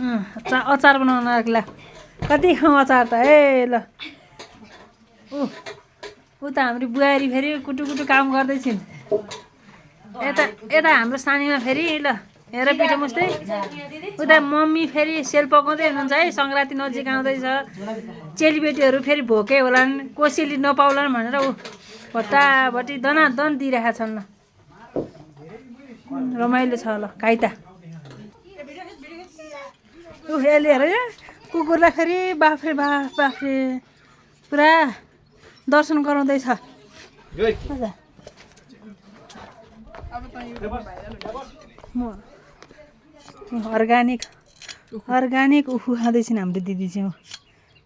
अचार बनाउन ल कति खाउँ अचार त ए ल ऊ त हाम्रो बुहारी फेरि कुटु कुटु काम गर्दैछिन् यता यता हाम्रो सानीमा फेरि ल हेर पिठो मुस्दै उता मम्मी फेरि सेल पकाउँदै हुनुहुन्छ है सङ्क्रान्ति नजिक आउँदैछ चेलीबेटीहरू फेरि भोकै होलान् कोसेली नपाउलान् भनेर ऊ भट्टाभट्टी दनादन दिइरहेका छन् ल रमाइलो छ ल काइता यसले हेर कुकुरलाई फेरि बाफ्रे बाफ्रे पुरा दर्शन गराउँदैछ अर्ग्यानिक उखु खाँदैछन् हाम्रो दिदी चाहिँ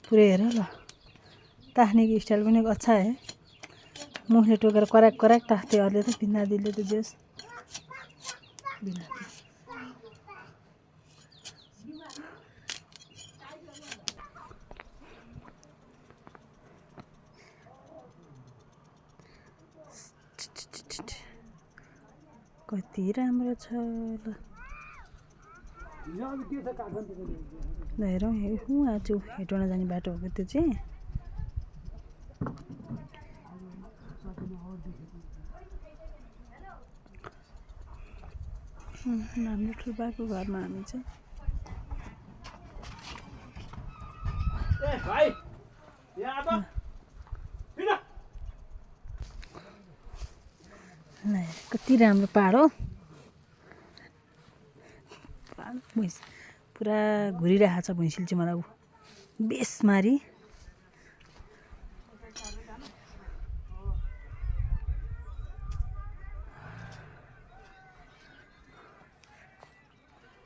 पुरै हेर ल तास्नेको स्टाइल पनि अच्छा है मुखले टोकेर कराक कराक तास्थे अरूले त बिन्दादिले त जेस कति राम्रो छ ल हेरौँ आज हेटौँडा जाने बाटो हो त्यो चाहिँ हाम्रो ठुल्बाको घरमा हामी चाहिँ कति राम्रो पाहाड हो पुरा घुरिरहेको छ भैँसीले चाहिँ मलाई बेसमारी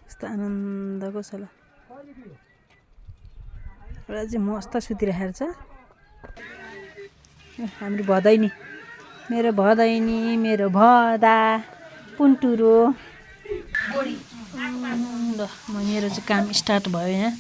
कस्तो आनन्दको छ ल एउटा चाहिँ मस्त सुतिरहेको छ हाम्रो भदैनी मेरो भदैनी मेरो भदा पुन्टुरो ल मेरो चाहिँ काम स्टार्ट भयो यहाँ